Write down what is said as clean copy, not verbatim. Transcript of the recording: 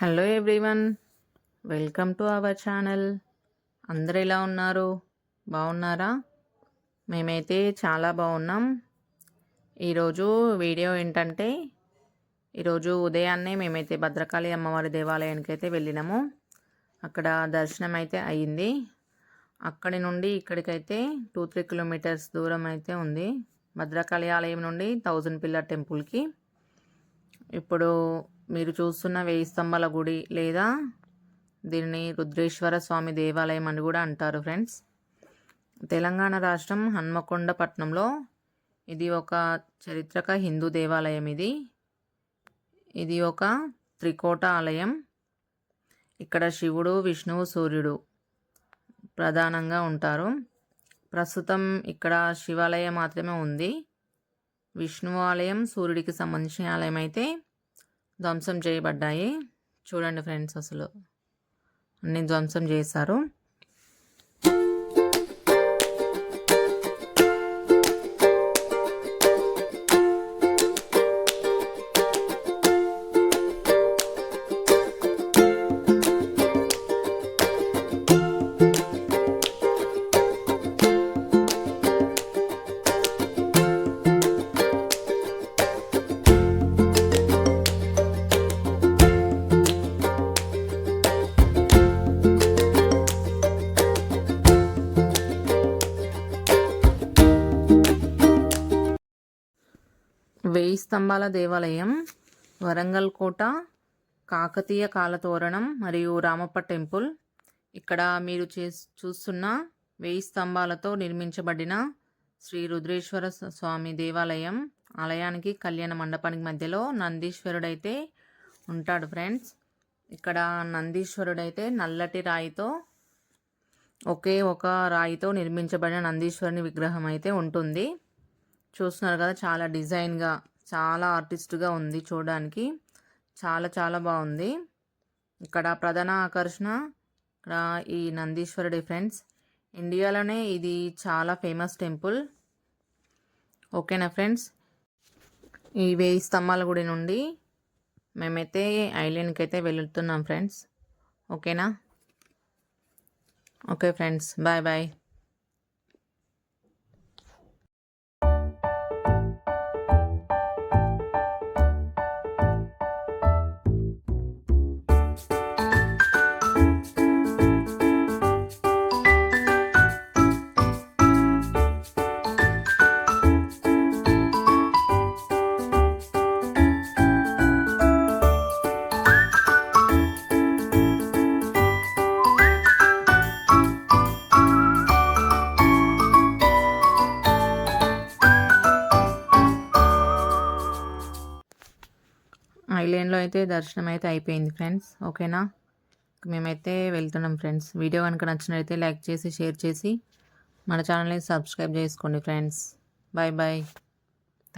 Hello everyone, welcome to our channel. అందరు ఎలా ఉన్నారు? బాగున్నారా? మేమైతే చాలా బాగున్నాం. ఈరోజు వీడియో ఏంటంటే, ఈరోజు ఉదయాన్నే మేమైతే భద్రకాళి అమ్మవారి దేవాలయానికి అయితే వెళ్ళినాము. అక్కడ దర్శనం అయితే అయ్యింది. అక్కడి నుండి ఇక్కడికైతే 2-3 కిలోమీటర్స్ దూరం అయితే ఉంది. భద్రకాళి ఆలయం నుండి 1000 పిల్లర్ టెంపుల్కి. ఇప్పుడు మీరు చూస్తున్న 1000 స్తంభాల గుడి లేదా దీనిని రుద్రేశ్వర స్వామి దేవాలయం అని కూడా అంటారు ఫ్రెండ్స్. తెలంగాణ రాష్ట్రం హన్మకొండ పట్టణంలో ఇది ఒక చరిత్రక హిందూ దేవాలయం. ఇది ఒక త్రికోట ఆలయం. ఇక్కడ శివుడు, విష్ణువు, సూర్యుడు ప్రధానంగా ఉంటారు. ప్రస్తుతం ఇక్కడ శివాలయం మాత్రమే ఉంది. విష్ణువు ఆలయం, సూర్యుడికి సంబంధించిన ఆలయం అయితే ధ్వంసం చేయబడ్డాయి. చూడండి ఫ్రెండ్స్, అసలు అన్ని ధ్వంసం చేశారు. వెయ్యి స్తంభాల దేవాలయం, వరంగల్ కోట, కాకతీయ కాలతోరణం మరియు రామప్ప టెంపుల్. ఇక్కడ మీరు చూస్తున్న 1000 స్తంభాలతో నిర్మించబడిన శ్రీ రుద్రేశ్వర స్వామి దేవాలయం. ఆలయానికి కళ్యాణ మండపానికి మధ్యలో నందీశ్వరుడైతే ఉంటాడు ఫ్రెండ్స్. ఇక్కడ నందీశ్వరుడైతే నల్లటి రాయితో, ఒకే ఒక రాయితో నిర్మించబడిన నందీశ్వరుని విగ్రహం అయితే ఉంటుంది. చూస్తున్నారు కదా, చాలా డిజైన్గా, చాలా ఆర్టిస్ట్గా ఉంది. చూడడానికి చాలా చాలా బాగుంది. ఇక్కడ ప్రధాన ఆకర్షణ ఇక్కడ ఈ నందీశ్వరుడి ఫ్రెండ్స్. ఇండియాలోనే ఇది చాలా ఫేమస్ టెంపుల్. ఓకేనా ఫ్రెండ్స్, ఈ 1000 స్తంభాల గుడి నుండి మేమైతే ఐలాండ్కి అయితే వెళ్తున్నాం ఫ్రెండ్స్. ఓకేనా? Okay friends, bye bye. ఐలాండ్లో అయితే దర్శనం అయితే అయిపోయింది ఫ్రెండ్స్. ఓకేనా? మేమైతే వెళ్తున్నాం ఫ్రెండ్స్. వీడియో కనుక నచ్చినట్లయితే లైక్ చేసి, షేర్ చేసి మన ఛానల్ని సబ్స్క్రైబ్ చేసుకోండి ఫ్రెండ్స్. Bye bye.